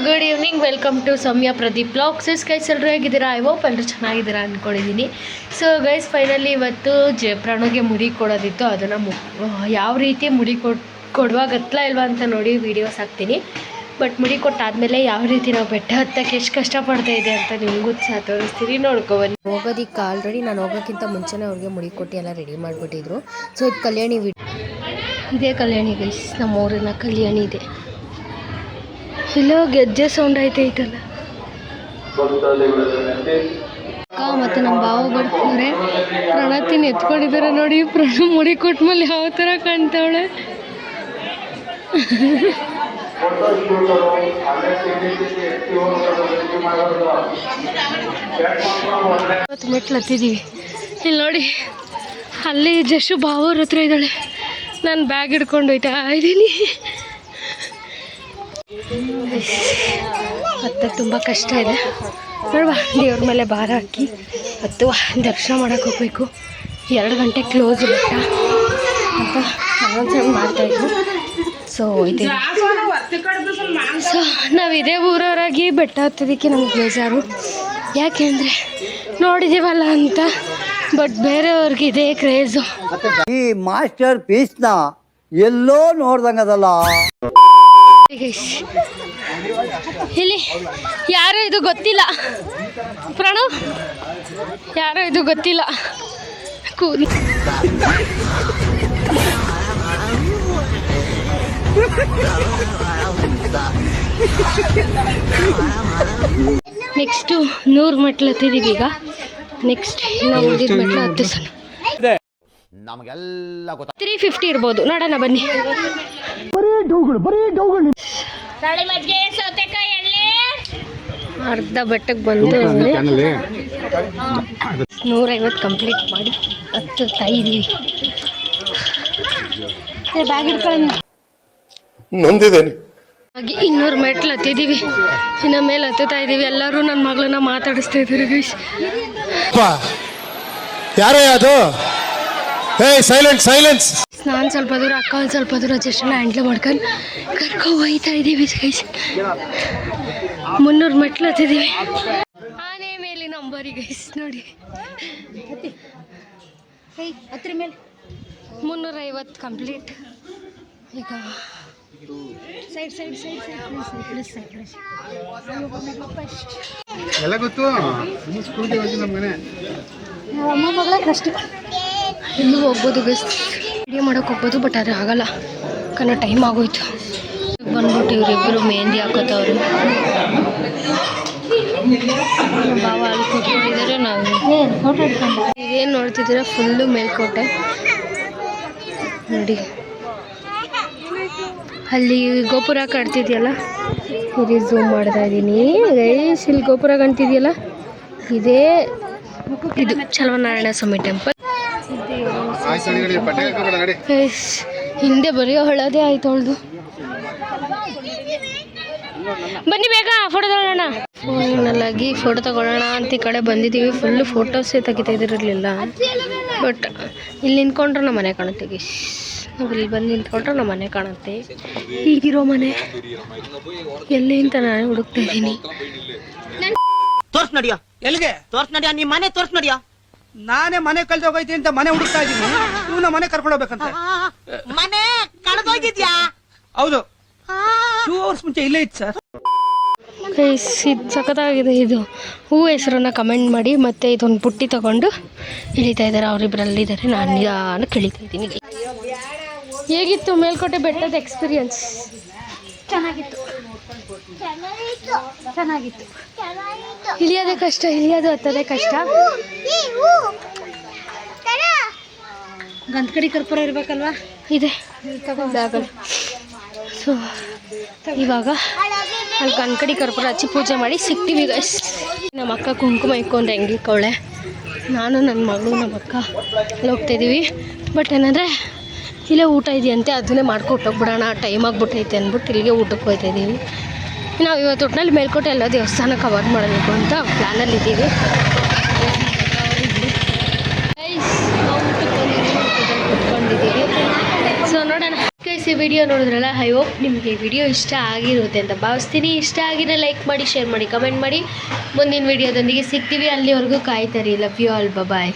Good evening, welcome to Soumya Pradeep blogs. Guys ಎಲ್ಲರೂ ಹೇಗಿದ್ದೀರಾ? I hope ಎಲ್ಲರೂ ಚೆನ್ನಾಗಿದ್ದೀರಾ ಅಂದ್ಕೊಂಡಿದ್ದೀನಿ. ಸೊ ಗೈಸ್ ಫೈನಲಿ ಇವತ್ತು ಪ್ರಣವ್ಗೆ ಮುಡಿ ಕೊಡೋದಿತ್ತು. ಅದನ್ನು ಯಾವ ರೀತಿ ಮುಡಿ ಕೊಡುವಾಗ ಇಲ್ವಾ ಅಂತ ನೋಡಿ ವೀಡಿಯೋಸ್ ಹಾಕ್ತೀನಿ. ಬಟ್ ಮುಡಿ ಕೊಟ್ಟಾದಮೇಲೆ ಯಾವ ರೀತಿ ನಾವು ಬೆಟ್ಟ ಹತ್ತಕ್ಕೆ ಎಷ್ಟು ಕಷ್ಟಪಡ್ತಾ ಇದೆ ಅಂತ ನಿಮಗೂ ಸಹ ತೋರಿಸ್ತೀನಿ, ನೋಡ್ಕೊಬನ್ನಿ. ಹೋಗೋದಕ್ಕೆ ಆಲ್ರೆಡಿ ನಾನು ಹೋಗೋಕ್ಕಿಂತ ಮುಂಚೆನೇ ಅವ್ರಿಗೆ ಮುಡಿ ಕೊಟ್ಟು ಎಲ್ಲ ರೆಡಿ ಮಾಡಿಬಿಟ್ಟಿದ್ರು. ಸೊ ಇದು ಕಲ್ಯಾಣಿ ಇದೇ ಕಲ್ಯಾಣಿ ಗೈಸ್, ನಮ್ಮ ಊರಿನ ಕಲ್ಯಾಣಿ ಇದೆ. ಇಲ್ಲೋ ಗೆಜ್ಜೆ ಸೌಂಡ್ ಐತೈತಲ್ಲ. ಮತ್ತೆ ನಮ್ಮ ಬಾವ ಬರ್ತಾರೆ. ಪ್ರಣತಿನ ಎತ್ಕೊಂಡಿದ್ದಾರೆ ನೋಡಿ. ಪ್ರಣವ್ ಮುಡಿ ಕೊಟ್ಮೇಲೆ ಯಾವ ಥರ ಕಾಣ್ತಾವಳೆ. ಮೆಟ್ಲು ಹತ್ತಿದ್ದೀವಿ. ಇಲ್ಲಿ ನೋಡಿ, ಅಲ್ಲಿ ಜಸ್ಟ್ ಬಾವವ್ರ ಹತ್ರ ಇದ್ದಾಳೆ. ನಾನು ಬ್ಯಾಗ್ ಹಿಡ್ಕೊಂಡು ಹೋಯ್ತಾ ಇದ್ದೀನಿ. ಹತ್ತಕ್ಕೆ ತುಂಬ ಕಷ್ಟ ಇದೆ. ನೋಡುವ, ದೇವ್ರ ಮೇಲೆ ಭಾರ ಹಾಕಿ ಹತ್ತುವ, ದರ್ಶನ ಮಾಡೋಕ್ಕೆ ಹೋಗಬೇಕು. 2 ಗಂಟೆ ಕ್ಲೋಸ್ ಬೆಟ್ಟ ಅಂತ ಅನೌನ್ಸ್ಮೆಂಟ್ ಮಾಡ್ತಾಯಿದ್ರು. ಸೊ ಇದೆ. ಸೊ ನಾವು ಇದೇ ಊರವರಾಗಿ ಬೆಟ್ಟ ಹತ್ತೋದಕ್ಕೆ ನಮ್ಗೆ ಬೇಜಾರು. ಯಾಕೆಂದರೆ ನೋಡಿದ್ದೀವಲ್ಲ ಅಂತ. ಬಟ್ ಬೇರೆಯವ್ರಿಗೆ ಇದೇ ಕ್ರೇಜು. ಈ ಮಾಸ್ಟರ್ ಪೀಸ್ನ ಎಲ್ಲೋ ನೋಡ್ದಂಗದಲ್ಲ. ಇಲ್ಲಿ ಯಾರೋ ಇದು ಗೊತ್ತಿಲ್ಲ. ಪ್ರಣವ್ ಯಾರೋ ಇದು ಗೊತ್ತಿಲ್ಲ. ಕೂಲಿ ನೆಕ್ಸ್ಟು 100 ಮೆಟ್ಲು ಹತ್ತಿದ್ದೀವಿ ಈಗ. ನೆಕ್ಸ್ಟ್ ನಾವು ಉಳಿದಿದ್ದ ಮೆಟ್ಲು ಹತ್ತಿಸೋಣ. 350 ಇರ್ಬೋದು, ನೋಡೋಣ ಬನ್ನಿ. ಅರ್ಧ ಬೆಟ್ಟಕ್ಕೆ ಬಂದು 150 ಕಂಪ್ಲೀಟ್ ಮಾಡಿ ಹತ್ತುತ್ತಾ ಇದ್ದೀವಿ. ಬ್ಯಾಗ್ ಇಟ್ಕೊಳ್ಳಿ. ಹಾಗೆ 200 ಮೆಟ್ಲು ಹತ್ತಿದ್ದೀವಿ. ಇನ್ನು ಮೇಲೆ ಹತ್ತುತ್ತಾ ಇದ್ದೀವಿ. ಎಲ್ಲರೂ ನನ್ನ ಮಗಳನ್ನ ಮಾತಾಡಿಸ್ತಾ ಇದ್ದಾರೆ ಗೈಸ್. ಯಾರೇ ಅದು? ಸೈಲೆನ್ಸ್. ನಾನು ಸ್ವಲ್ಪ ದೂರ, ಅಕ್ಕ ಒಂದು ಸ್ವಲ್ಪ ದೂರ, ಜಸ್ಟ್ ಹ್ಯಾಂಡ್ಲ್ ಮಾಡ್ಕೊಂಡು ಹೋಗ್ತಾ ಇದ್ದೀವಿ ಗೈಸ್. 300 ಮೆಟ್ಲು ಹತ್ತಿದ್ದೀವಿ. ಆನೆ ಮೇಲೆ ನಂಬರಿ ಗೈಸ್ ನೋಡಿ. ಹತ್ರ ಮೇಲೆ 350 ಕಂಪ್ಲೀಟ್. ಈಗ ಸೈಡ್ ಎಲ್ಲ ಗೊತ್ತು. ಅಮ್ಮ ಮಗಳ ಕಷ್ಟ. ಇನ್ನೂ ಹೋಗ್ಬೋದು ಗೈಸ್, ವಿಡಿಯೋ ಮಾಡೋಕೆ ಹೋಗ್ಬೋದು. ಬಟ್ ಅದು ಆಗಲ್ಲ, ಕನ್ನೋ ಟೈಮ್ ಆಗೋಯ್ತು. ಬಂದ್ಬಿಟ್ಟು ಇವರಿಬ್ಬರು ಮೆಹಂದಿ ಹಾಕೋತವ್ರು. ಬಾವ ಅಲ್ಲಿ ಕೂತ್ಕೊಂಡಿದ್ದಾರೆ. ನಾವು ಏನು ನೋಡ್ತಿದ್ದೀರಾ, ಫುಲ್ಲು ಮೇಲ್ಕೋಟೆ ನೋಡಿ. ಅಲ್ಲಿ ಗೋಪುರ ಕಾಣ್ತಿದೆಯಲ್ಲ, ಇಲ್ಲಿ ಝೂಮ್ ಮಾಡ್ತಾ ಇದ್ದೀನಿ ಗೈಸ್. ಇಲ್ಲಿ ಗೋಪುರ ಕಾಣ್ತಿದೆಯಲ್ಲ, ಇದು ಚಲವನಾರಾಯಣ ಸ್ವಾಮಿ ಟೆಂಪಲ್. ಹಿಂದೆ ಬರೀ ಹಳದೇ ಆಯ್ತು ಅವಳದು. ಬನ್ನಿ ಬೇಗ ಫೋಟೋ ತಗೊಳ್ಳೋಣ. ಫೋನಲ್ಲಾಗಿ ಫೋಟೋ ತಗೊಳ್ಳೋಣ ಅಂತ ಈ ಕಡೆ ಬಂದಿದ್ದೀವಿ. ಫುಲ್ಲು ಫೋಟೋಸೇ ತೆಗಿತಾ ಇದಿರಲಿಲ್ಲ. ಬಟ್ ಇಲ್ಲಿ ನಿಂತ್ಕೊಂಡ್ರೆ ನಮ್ಮ ಮನೆ ಕಾಣುತ್ತೆ ಗೈಸ್. ನಾವು ಇಲ್ಲಿ ಬಂದು ನಿಂತ್ಕೊಂಡ್ರೆ ನಮ್ಮ ಮನೆ ಕಾಣುತ್ತೆ. ಈಗಿರೋ ಮನೆ ಎಲ್ಲಿ ಅಂತ ನಾನು ಹುಡುಕ್ತಾ ಇದ್ದೀನಿ. ತೋರ್ಸ್ ನಡಿಯೋ. ಎಲ್ಲಿಗೆ ತೋರ್ಸ್ ನಡಿಯೋ? ನಿಮ್ಮ ಮನೆ ತೋರ್ಸ್ ನಡಿಯೋ. ನಾನೇ ಮನೆ ಕಳ್ದೋಗೈತಿ ಅಂತ ಮನೆ ಹುಡುಕ್ತಾ ಇದ್ದೀನಿ. ಇವನ ಮನೆ ಕರ್ಕೊಂಡು ಹೋಗ್ಬೇಕಂತ. ಮನೆ ಕಳೆದೋಗಿದ್ಯಾ? ಹೌದು, 2 ಅವರ್ಸ್ ಮುಂಚೆ ಇಲ್ಲೇ ಇತ್ತು ಸರ್. ಇದು ಸಖತ್ತಾಗಿದೆ. ಇದು ಹೂ ಹೆಸರನ್ನ ಕಮೆಂಟ್ ಮಾಡಿ. ಮತ್ತು ಇದೊಂದು ಬುಟ್ಟಿ ತಗೊಂಡು ಇಳಿತಾ ಇದ್ದಾರೆ. ಅವರಿಬ್ಬರಲ್ಲಿದ್ದಾರೆ, ನಾನು ಕೇಳಿತಾ ಇದ್ದೀನಿ. ಹೇಗಿತ್ತು ಮೇಲ್ಕೋಟೆ ಬೆಟ್ಟದ ಎಕ್ಸ್ಪೀರಿಯನ್ಸ್? ಚೆನ್ನಾಗಿತ್ತು. ಇಳಿಯೋದೇ ಕಷ್ಟ, ಹತ್ತೋದೇ ಕಷ್ಟ. ಗಂಧಕಡಿ ಕರ್ಪೂರ ಇರಬೇಕಲ್ವಾ? ಇದೆ, ತಗೊಂಡಾಗಲ್ಲ. ಸೊ ಇವಾಗ ಅಲ್ಲಿ ಗಂಧಕಡಿ ಕರ್ಪೂರ ಹಚ್ಚಿ ಪೂಜೆ ಮಾಡಿ ಸಿಗ್ತೀವಿ ಗೈಸ್. ನಮ್ಮ ಅಕ್ಕ ಕುಂಕುಮ ಇಕ್ಕೊಂಡು ಹೆಂಗಿಕ್ಕವಳೆ. ನಾನು ನನ್ನ ಮಗಳು ನಮ್ಮ ಅಕ್ಕ ಅಲ್ಲಿ ಹೋಗ್ತಾಯಿದ್ದೀವಿ. ಬಟ್ ಏನಂದರೆ ಇಲ್ಲೇ ಊಟ ಇದೆಯಂತೆ, ಅದನ್ನೇ ಮಾಡ್ಕೊಟ್ಟು ಹೋಗ್ಬಿಡೋಣ, ಟೈಮ್ ಆಗಿಬಿಟ್ಟೈತೆ ಅಂದ್ಬಿಟ್ಟು ಇಲ್ಲಿಗೆ ಊಟಕ್ಕೆ ಹೋಗ್ತಾಯಿದ್ದೀವಿ. ನಾವು ಇವತ್ತು ಒಟ್ಟಿನಲ್ಲಿ ಮೇಲ್ಕೋಟೆ ಎಲ್ಲ ದೇವಸ್ಥಾನ ಕವರ್ ಮಾಡಬೇಕು ಅಂತ ಪ್ಲ್ಯಾನಲ್ಲಿದ್ದೀವಿ. ನಾವು ಊಟಕ್ಕೆ ಕುತ್ಕೊಂಡಿದ್ದೀವಿ. ಸೊ ನೋಡೋಣ ಗೈಸ್ ಈ ವಿಡಿಯೋ ನೋಡಿದ್ರಲ್ಲ, ಐ ಹೋಪ್ ನಿಮಗೆ ವಿಡಿಯೋ ಇಷ್ಟ ಆಗಿರುತ್ತೆ ಅಂತ ಭಾವಿಸ್ತೀನಿ. ಇಷ್ಟ ಆಗಿದ್ರೆ ಲೈಕ್ ಮಾಡಿ, ಶೇರ್ ಮಾಡಿ, ಕಮೆಂಟ್ ಮಾಡಿ. ಮುಂದಿನ ವಿಡಿಯೋದೊಂದಿಗೆ ಸಿಗ್ತೀವಿ. ಅಲ್ಲಿವರೆಗೂ ಕಾಯ್ತಾರೆ. Love you all, bye.